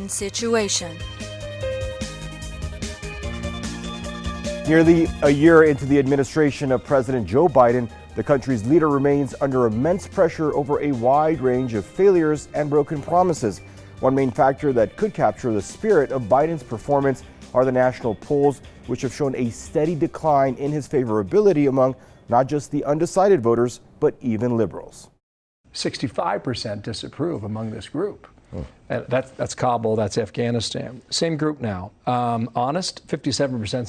win-win situation. Nearly a year into the administration of President Joe Biden, the country's leader remains under immense pressure over a wide range of failures and broken promises. One main factor that could capture the spirit of Biden's performance are the national polls, which have shown a steady decline in his favorability among not just the undecided voters, but even liberals. 65% disapprove among this group. That's Kabul, that's Afghanistan. Same group now. Honest, 57%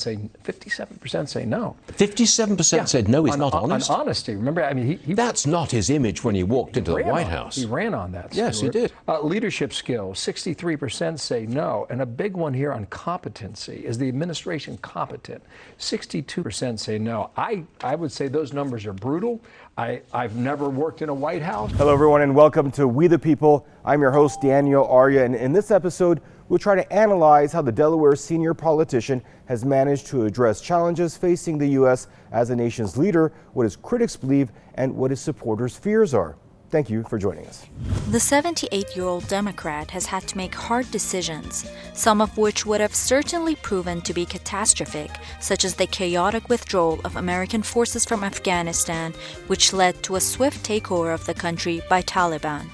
say no. 57% said no, he's not honest? On honesty. Remember, I mean, that's not his image when he walked into the White House. He ran on that, Yes, Stuart. he did. Leadership skills, 63% say no. And a big one here on competency. Is the administration competent? 62% say no. I would say those numbers are brutal. I've never worked in a White House. Hello, everyone, and welcome to We the People. I'm your host, Daniel Arya, and in this episode, we'll try to analyze how the Delaware senior politician has managed to address challenges facing the U.S. as a nation's leader, what his critics believe, and what his supporters' fears are. Thank you for joining us. The 78-year-old Democrat has had to make hard decisions, some of which would have certainly proven to be catastrophic, such as the chaotic withdrawal of American forces from Afghanistan, which led to a swift takeover of the country by Taliban.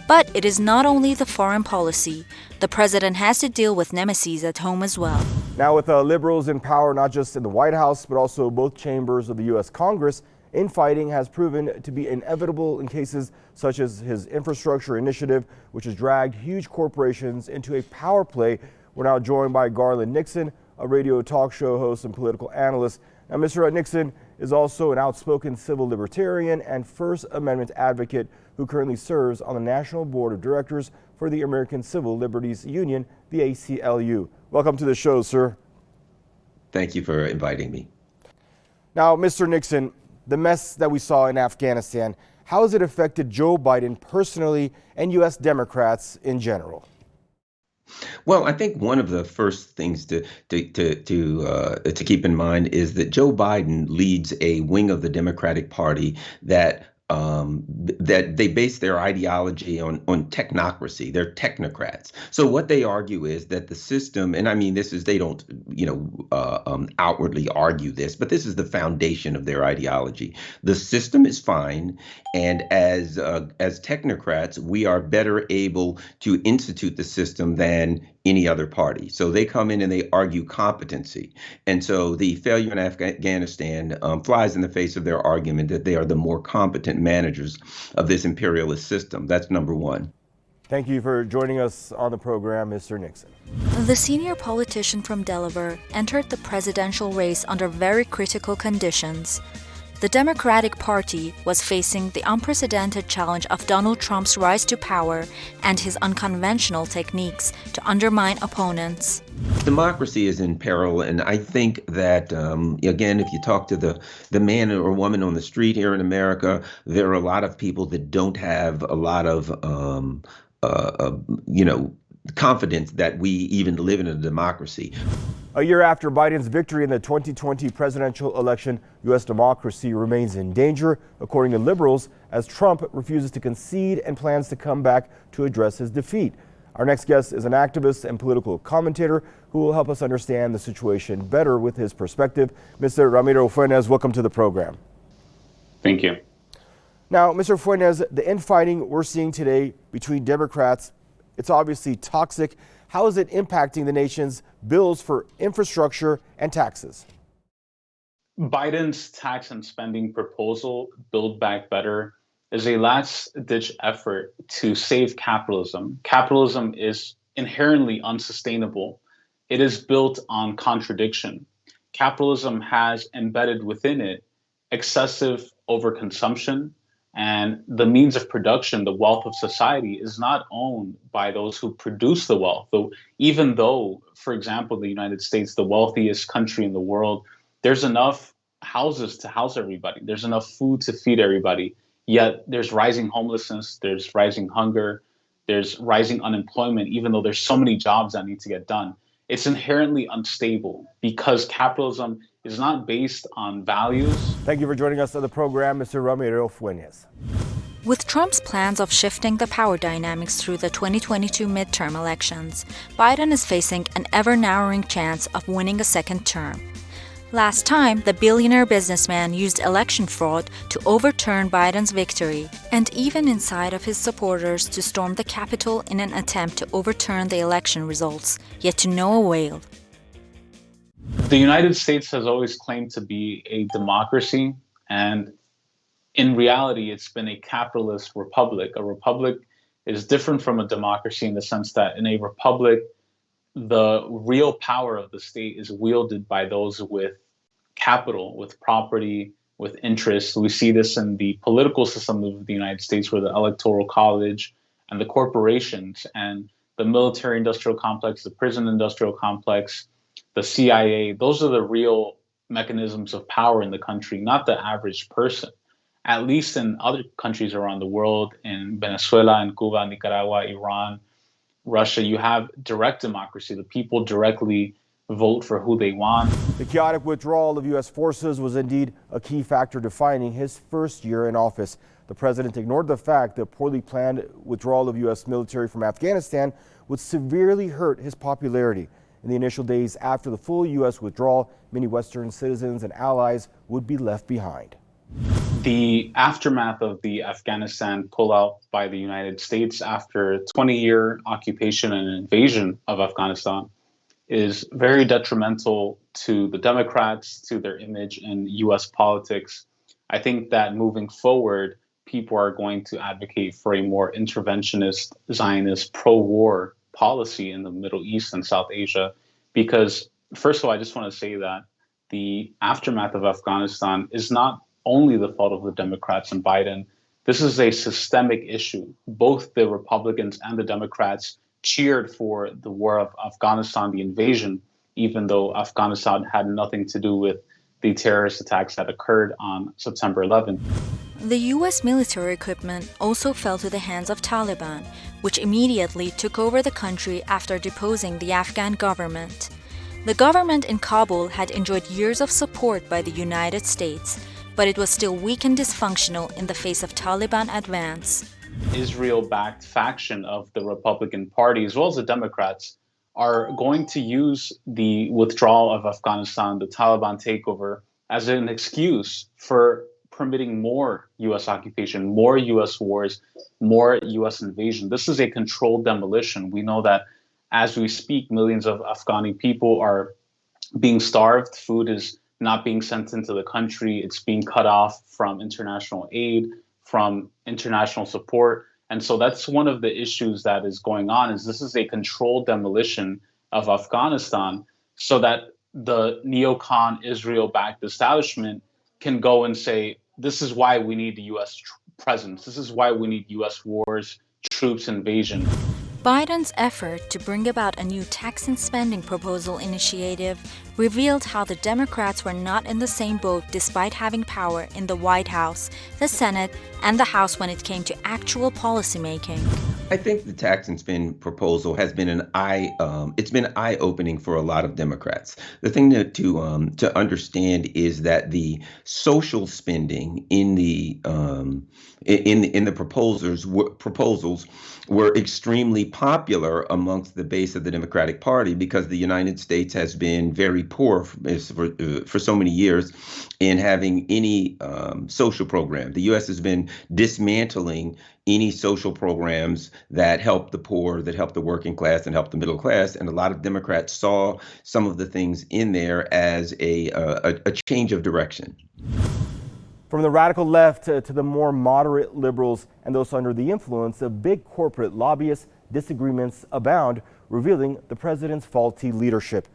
But it is not only the foreign policy. The president has to deal with nemesis at home as well. Now, with liberals in power, not just in the White House, but also both chambers of the U.S. Congress, infighting has proven to be inevitable in cases such as his infrastructure initiative, which has dragged huge corporations into a power play. We're now joined by Garland Nixon, a radio talk show host and political analyst. Now, Mr. Nixon is also an outspoken civil libertarian and First Amendment advocate who currently serves on the National Board of Directors for the American Civil Liberties Union, the ACLU. Welcome to the show, sir. Thank you for inviting me. Now, Mr. Nixon, the mess that we saw in Afghanistan, how has it affected Joe Biden personally and U.S. Democrats in general? Well, I think one of the first things to keep in mind is that Joe Biden leads a wing of the Democratic Party that they base their ideology on technocracy. They're technocrats. So what they argue is that the system, and I mean, they don't, outwardly argue this, but this is the foundation of their ideology. The system is fine. And as technocrats, we are better able to institute the system than any other party. So they come in and they argue competency. And so the failure in Afghanistan flies in the face of their argument that they are the more competent managers of this imperialist system. That's number one. Thank you for joining us on the program, Mr. Nixon. The senior politician from Delaware entered the presidential race under very critical conditions. The Democratic Party was facing the unprecedented challenge of Donald Trump's rise to power and his unconventional techniques to undermine opponents. Democracy is in peril, and I think that, again, if you talk to the man or woman on the street here in America, there are a lot of people that don't have a lot of, confidence that we even live in a democracy. A year after Biden's victory in the 2020 presidential election, U.S. democracy remains in danger, according to liberals, as Trump refuses to concede and plans to come back to address his defeat. Our next guest is an activist and political commentator who will help us understand the situation better with his perspective. Mr. Ramiro Fuentes, welcome to the program. Thank you. Now, Mr. Fuentes, the infighting we're seeing today between Democrats, it's obviously toxic. How is it impacting the nation's bills for infrastructure and taxes? Biden's tax and spending proposal, Build Back Better, is a last-ditch effort to save capitalism. Capitalism is inherently unsustainable. It is built on contradiction. Capitalism has embedded within it excessive overconsumption, and the means of production, the wealth of society, is not owned by those who produce the wealth. Even though, for example, the United States, the wealthiest country in the world, there's enough houses to house everybody. There's enough food to feed everybody. Yet there's rising homelessness, there's rising hunger, there's rising unemployment, even though there's so many jobs that need to get done. It's inherently unstable because capitalism is not based on values. Thank you for joining us on the program, Mr. Ramiro Fuentes. With Trump's plans of shifting the power dynamics through the 2022 midterm elections, Biden is facing an ever-narrowing chance of winning a second term. Last time, the billionaire businessman used election fraud to overturn Biden's victory, and even inside of his supporters to storm the Capitol in an attempt to overturn the election results, yet to no avail. The United States has always claimed to be a democracy, and in reality, it's been a capitalist republic. A republic is different from a democracy in the sense that in a republic, the real power of the state is wielded by those with capital, with property, with interest. We see this in the political system of the United States, where the Electoral College and the corporations and the military industrial complex, the prison industrial complex, the CIA, those are the real mechanisms of power in the country, not the average person. At least in other countries around the world, in Venezuela, in Cuba, Nicaragua, Iran, Russia, you have direct democracy. The people directly vote for who they want. The chaotic withdrawal of U.S. forces was indeed a key factor defining his first year in office. The president ignored the fact that poorly planned withdrawal of U.S. military from Afghanistan would severely hurt his popularity. In the initial days after the full U.S. withdrawal, many Western citizens and allies would be left behind. The aftermath of the Afghanistan pullout by the United States after 20-year occupation and invasion of Afghanistan is very detrimental to the Democrats, to their image in U.S. politics. I think that moving forward, people are going to advocate for a more interventionist, Zionist, pro-war policy in the Middle East and South Asia, because first of all, I just want to say that the aftermath of Afghanistan is not only the fault of the Democrats and Biden. This is a systemic issue. Both the Republicans and the Democrats cheered for the war of Afghanistan, the invasion, even though Afghanistan had nothing to do with the terrorist attacks that occurred on September 11th. The U.S. military equipment also fell to the hands of Taliban, which immediately took over the country after deposing the Afghan government. The government in Kabul had enjoyed years of support by the United States, but it was still weak and dysfunctional in the face of Taliban advance. Israel-backed faction of the Republican Party, as well as the Democrats, are going to use the withdrawal of Afghanistan, the Taliban takeover, as an excuse for permitting more U.S. occupation, more U.S. wars, more U.S. invasion. This is a controlled demolition. We know that as we speak, millions of Afghani people are being starved. Food is not being sent into the country. It's being cut off from international aid, from international support. And so that's one of the issues that is going on, is this is a controlled demolition of Afghanistan so that the neocon Israel-backed establishment can go and say, this is why we need the U.S. presence. This is why we need U.S. wars, troops, invasion. Biden's effort to bring about a new tax and spending proposal initiative revealed how the Democrats were not in the same boat despite having power in the White House, the Senate, and the House when it came to actual policymaking. I think the tax and spend proposal has been it's been eye-opening for a lot of Democrats. The thing to understand is that the social spending in the proposals were extremely popular amongst the base of the Democratic Party, because the United States has been very poor for so many years in having any social program. The U.S. has been dismantling any social programs that help the poor, that help the working class, and help the middle class. And a lot of Democrats saw some of the things in there as a change of direction. From the radical left to the more moderate liberals and those under the influence of big corporate lobbyists, disagreements abound, revealing the president's faulty leadership.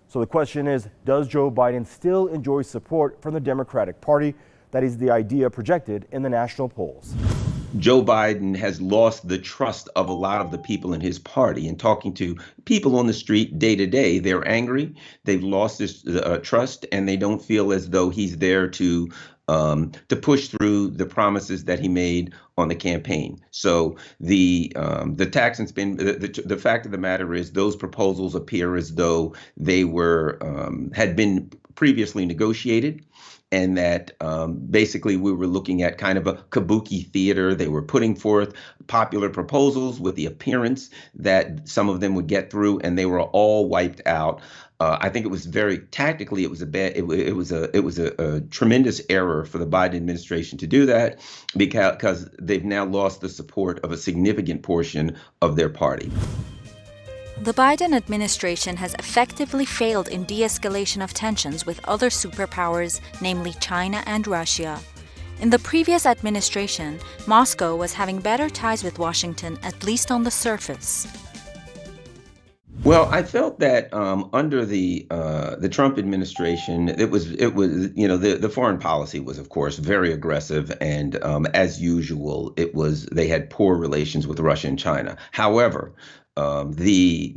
So the question is, does Joe Biden still enjoy support from the Democratic Party? That is the idea projected in the national polls. Joe Biden has lost the trust of a lot of the people in his party. And talking to people on the street day to day, they're angry. They've lost this trust, and they don't feel as though he's there to push through the promises that he made on the campaign. So the tax and spend, the fact of the matter is, those proposals appear as though they were had been previously negotiated. and that basically we were looking at kind of a kabuki theater. They were putting forth popular proposals with the appearance that some of them would get through, and they were all wiped out. I think it was very tactically. It was a tremendous error for the Biden administration to do that because they've now lost the support of a significant portion of their party. The Biden administration has effectively failed in de-escalation of tensions with other superpowers, namely China and Russia. In the previous administration, Moscow was having better ties with Washington, at least on the surface. Well, I felt that under the Trump administration, it was the foreign policy was, of course, very aggressive, and as usual, they had poor relations with Russia and China. However, the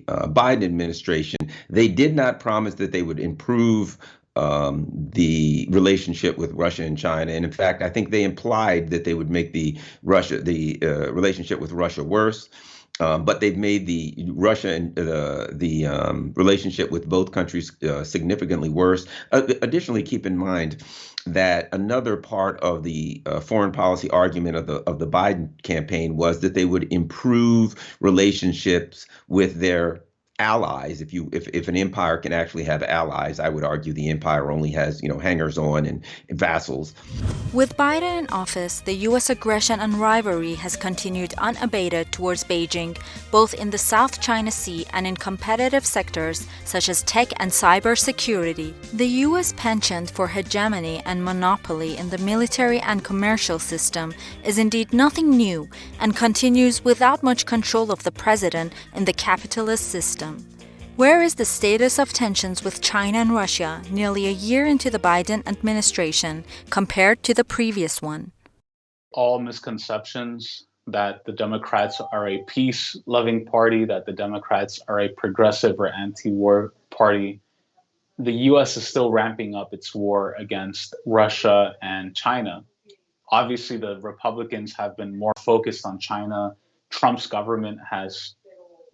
Biden administration, they did not promise that they would improve the relationship with Russia and China, and in fact, I think they implied that they would make the relationship with Russia worse. But they've made the Russia and the relationship with both countries significantly worse. Additionally, keep in mind that another part of the foreign policy argument of the Biden campaign was that they would improve relationships with their allies. If an empire can actually have allies, I would argue the empire only has hangers-on and vassals. With Biden in office, the U.S. aggression and rivalry has continued unabated towards Beijing, both in the South China Sea and in competitive sectors such as tech and cybersecurity. The U.S. penchant for hegemony and monopoly in the military and commercial system is indeed nothing new and continues without much control of the president in the capitalist system. Where is the status of tensions with China and Russia nearly a year into the Biden administration compared to the previous one? All misconceptions that the Democrats are a peace-loving party, that the Democrats are a progressive or anti-war party. The U.S. is still ramping up its war against Russia and China. Obviously, the Republicans have been more focused on China. Trump's government has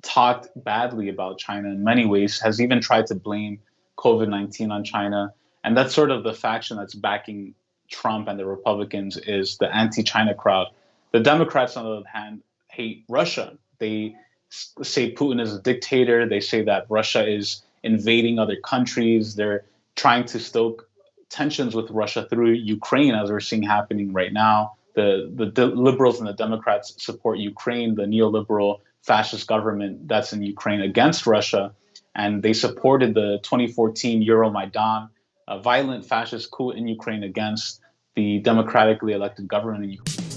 talked badly about China in many ways, has even tried to blame COVID-19 on China. And that's sort of the faction that's backing Trump and the Republicans, is the anti-China crowd. The Democrats, on the other hand, hate Russia. They say Putin is a dictator. They say that Russia is invading other countries. They're trying to stoke tensions with Russia through Ukraine, as we're seeing happening right now. The liberals and the Democrats support Ukraine, the neoliberal fascist government that's in Ukraine, against Russia, and they supported the 2014 Euromaidan, a violent fascist coup in Ukraine against the democratically elected government in Ukraine.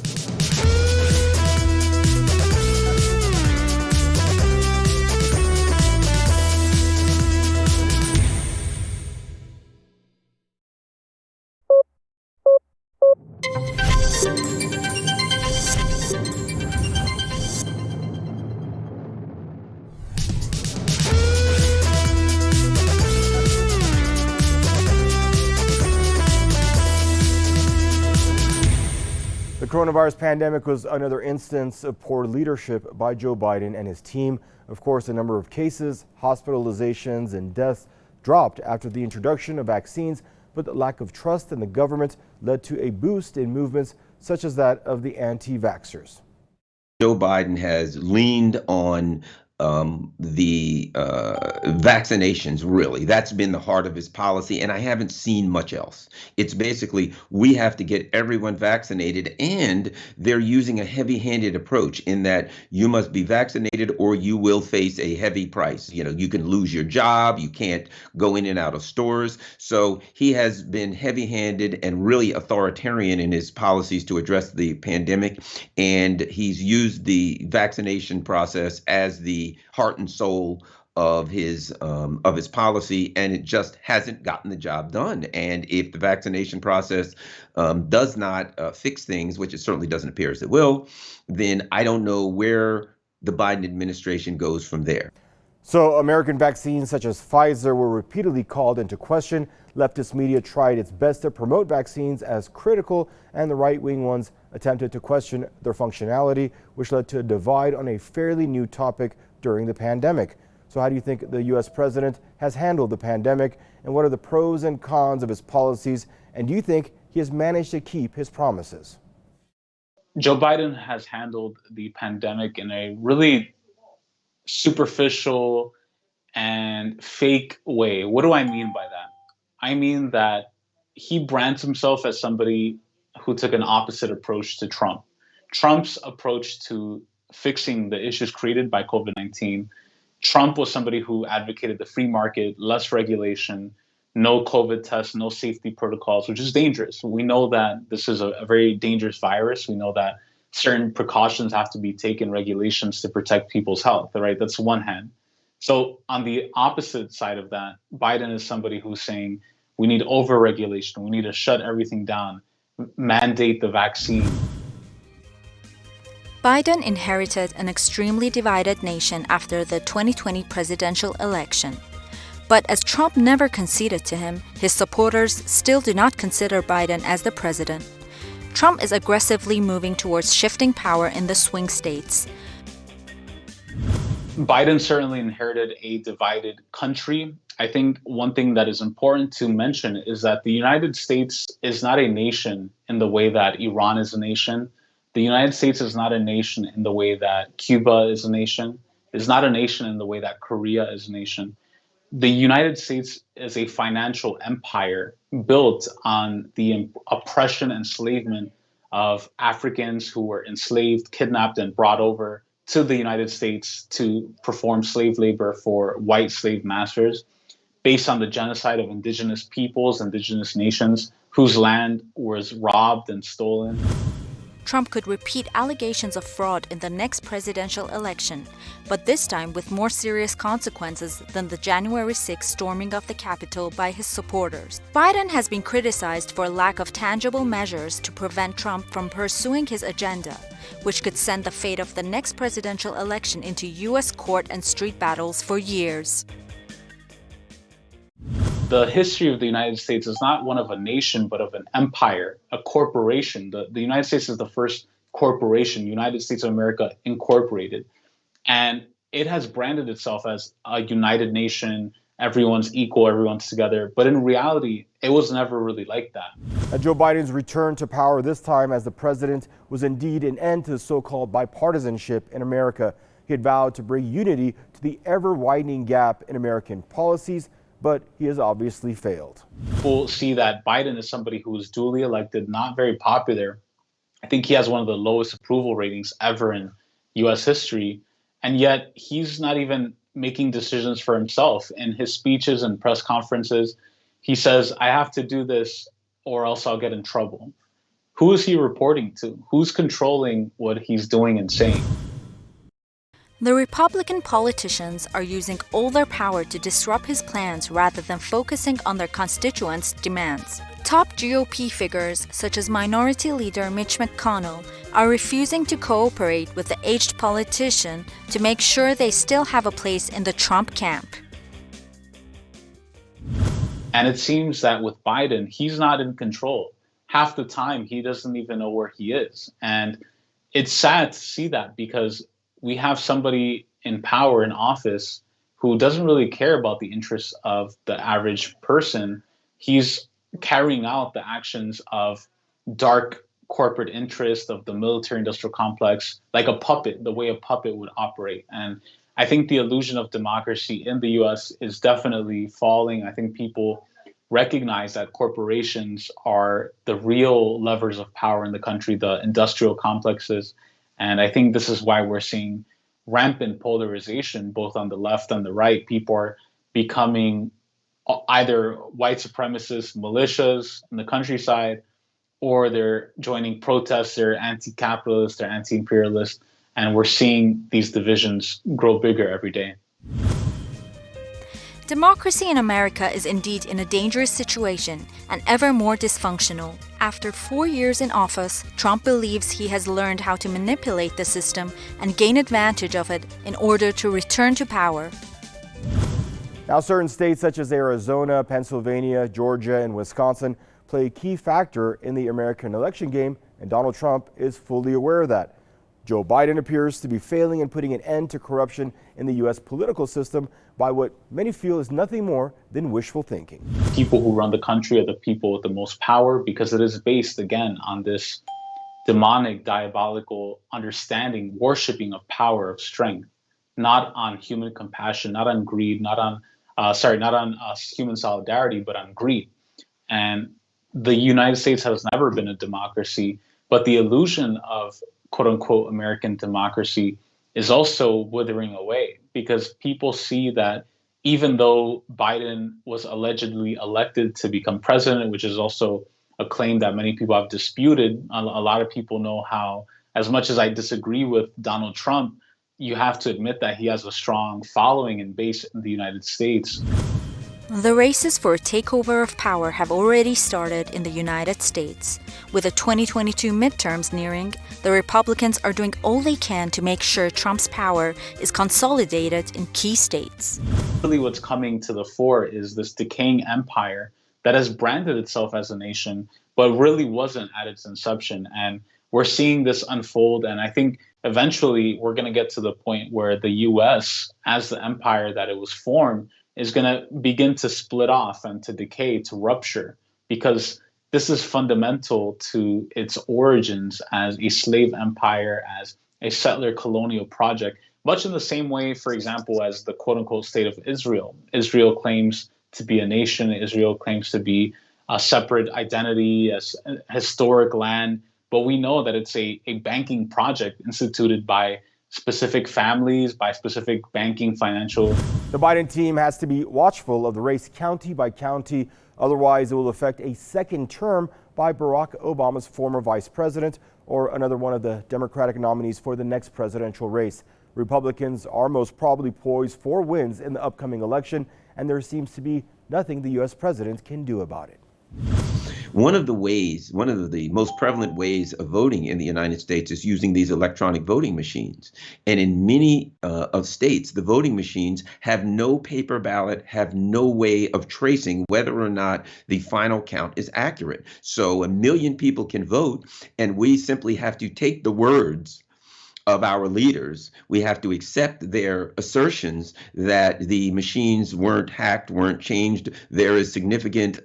The coronavirus pandemic was another instance of poor leadership by Joe Biden and his team. Of course, the number of cases, hospitalizations, and deaths dropped after the introduction of vaccines, but the lack of trust in the government led to a boost in movements such as that of the anti-vaxxers. Joe Biden has leaned on the vaccinations, really. That's been the heart of his policy, and I haven't seen much else. It's basically, we have to get everyone vaccinated, and they're using a heavy-handed approach in that you must be vaccinated or you will face a heavy price. You can lose your job, you can't go in and out of stores. So he has been heavy-handed and really authoritarian in his policies to address the pandemic, and he's used the vaccination process as the heart and soul of his policy, and it just hasn't gotten the job done. And if the vaccination process does not fix things, which it certainly doesn't appear as it will, then I don't know where the Biden administration goes from there. So American vaccines such as Pfizer were repeatedly called into question. Leftist media tried its best to promote vaccines as critical, and the right-wing ones attempted to question their functionality, which led to a divide on a fairly new topic during the pandemic. So how do you think the U.S. president has handled the pandemic, and what are the pros and cons of his policies? And do you think he has managed to keep his promises? Joe Biden has handled the pandemic in a really superficial and fake way. What do I mean by that? I mean that he brands himself as somebody who took an opposite approach to Trump. Trump's approach to fixing the issues created by COVID-19, Trump was somebody who advocated the free market, less regulation, no COVID tests, no safety protocols, which is dangerous. We know that this is a very dangerous virus. We know that certain precautions have to be taken, regulations to protect people's health, right? That's one hand. So on the opposite side of that, Biden is somebody who's saying we need over-regulation, we need to shut everything down, mandate the vaccine. Biden inherited an extremely divided nation after the 2020 presidential election. But as Trump never conceded to him, his supporters still do not consider Biden as the president. Trump is aggressively moving towards shifting power in the swing states. Biden certainly inherited a divided country. I think one thing that is important to mention is that the United States is not a nation in the way that Iran is a nation. The United States is not a nation in the way that Cuba is a nation. It's not a nation in the way that Korea is a nation. The United States is a financial empire built on the oppression and enslavement of Africans who were enslaved, kidnapped, and brought over to the United States to perform slave labor for white slave masters, based on the genocide of indigenous peoples, indigenous nations, whose land was robbed and stolen. Trump could repeat allegations of fraud in the next presidential election, but this time with more serious consequences than the January 6 storming of the Capitol by his supporters. Biden has been criticized for a lack of tangible measures to prevent Trump from pursuing his agenda, which could send the fate of the next presidential election into U.S. court and street battles for years. The history of the United States is not one of a nation, but of an empire, a corporation. The United States is the first corporation, United States of America Incorporated. And it has branded itself as a united nation, everyone's equal, everyone's together. But in reality, it was never really like that. Joe Biden's return to power this time as the president was indeed an end to the so-called bipartisanship in America. He had vowed to bring unity to the ever-widening gap in American policies, but he has obviously failed. People see that Biden is somebody who was duly elected, not very popular. I think he has one of the lowest approval ratings ever in U.S. history, and yet he's not even making decisions for himself. In his speeches and press conferences, he says, I have to do this or else I'll get in trouble. Who is he reporting to? Who's controlling what he's doing and saying? The Republican politicians are using all their power to disrupt his plans rather than focusing on their constituents' demands. Top GOP figures, such as Minority Leader Mitch McConnell, are refusing to cooperate with the aged politician to make sure they still have a place in the Trump camp. And it seems that with Biden, he's not in control. Half the time, he doesn't even know where he is. And it's sad to see that, because we have somebody in power, in office, who doesn't really care about the interests of the average person. He's carrying out the actions of dark corporate interests of the military-industrial complex like a puppet, the way a puppet would operate. And I think the illusion of democracy in the U.S. is definitely falling. I think people recognize that corporations are the real levers of power in the country, the industrial complexes. And I think this is why we're seeing rampant polarization, both on the left and the right. People are becoming either white supremacist militias in the countryside, or they're joining protests, they're anti-capitalist, they're anti-imperialist. And we're seeing these divisions grow bigger every day. Democracy in America is indeed in a dangerous situation and ever more dysfunctional. After 4 years in office, Trump believes he has learned how to manipulate the system and gain advantage of it in order to return to power. Now, certain states such as Arizona, Pennsylvania, Georgia, and Wisconsin play a key factor in the American election game, and Donald Trump is fully aware of that. Joe Biden appears to be failing in putting an end to corruption in the U.S. political system by what many feel is nothing more than wishful thinking. People who run the country are the people with the most power because it is based, again, on this demonic, diabolical understanding, worshiping of power, of strength, not on human compassion, not on greed, not on human solidarity, but on greed. And the United States has never been a democracy, but the illusion of quote unquote American democracy is also withering away because people see that even though Biden was allegedly elected to become president, which is also a claim that many people have disputed, a lot of people know how, as much as I disagree with Donald Trump, you have to admit that he has a strong following and base in the United States. The races for a takeover of power have already started in the United States. With the 2022 midterms nearing, the Republicans are doing all they can to make sure Trump's power is consolidated in key states. Really what's coming to the fore is this decaying empire that has branded itself as a nation, but really wasn't at its inception. And we're seeing this unfold. And I think eventually we're going to get to the point where the U.S., as the empire that it was formed, is going to begin to split off and to decay, to rupture, because this is fundamental to its origins as a slave empire, as a settler colonial project, much in the same way, for example, as the quote unquote state of Israel. Israel claims to be a nation. Israel claims to be a separate identity, a historic land. But we know that it's a banking project instituted by specific families, by specific banking financial. The Biden team has to be watchful of the race county by county. Otherwise, it will affect a second term by Barack Obama's former vice president or another one of the Democratic nominees for the next presidential race. Republicans are most probably poised for wins in the upcoming election, and there seems to be nothing the U.S. president can do about it. One of the most prevalent ways of voting in the United States is using these electronic voting machines. And in many of states, the voting machines have no paper ballot, have no way of tracing whether or not the final count is accurate. So 1 million people can vote, and we simply have to take the words of our leaders. We have to accept their assertions that the machines weren't hacked, weren't changed. There is significant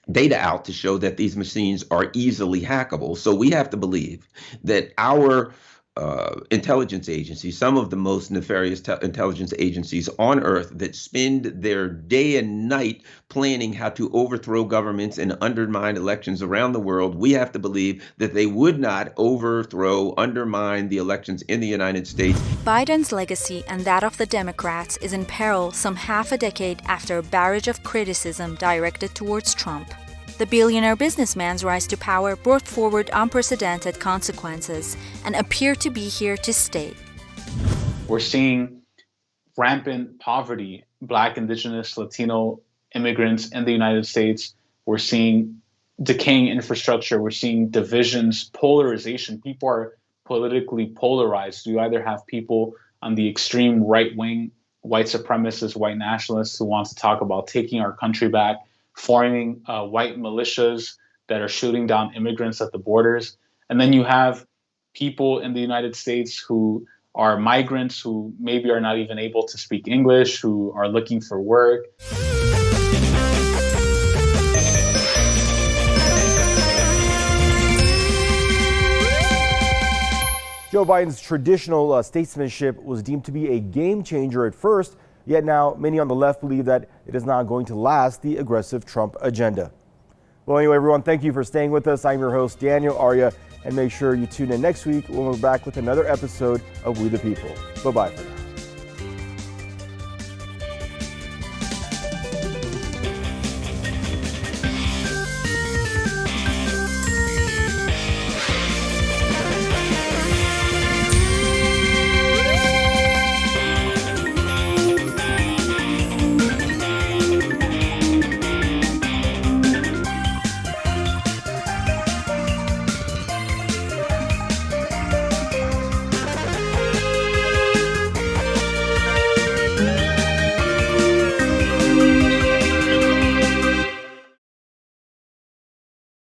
data out to show that these machines are easily hackable. So we have to believe that our intelligence agencies, some of the most nefarious intelligence agencies on earth that spend their day and night planning how to overthrow governments and undermine elections around the world, we have to believe that they would not undermine the elections in the United States. Biden's legacy and that of the Democrats is in peril some half a decade after a barrage of criticism directed towards Trump. The billionaire businessman's rise to power brought forward unprecedented consequences and appear to be here to stay. We're seeing rampant poverty, Black, Indigenous, Latino immigrants in the United States. We're seeing decaying infrastructure. We're seeing divisions, polarization. People are politically polarized. You either have people on the extreme right wing, white supremacists, white nationalists who want to talk about taking our country back, forming white militias that are shooting down immigrants at the borders. And then you have people in the United States who are migrants, who maybe are not even able to speak English, who are looking for work. Joe Biden's traditional statesmanship was deemed to be a game changer at first, yet now many on the left believe that it is not going to last the aggressive Trump agenda. Well, anyway, everyone, thank you for staying with us. I'm your host, Daniel Arya, and make sure you tune in next week when we're back with another episode of We the People. Bye-bye for now.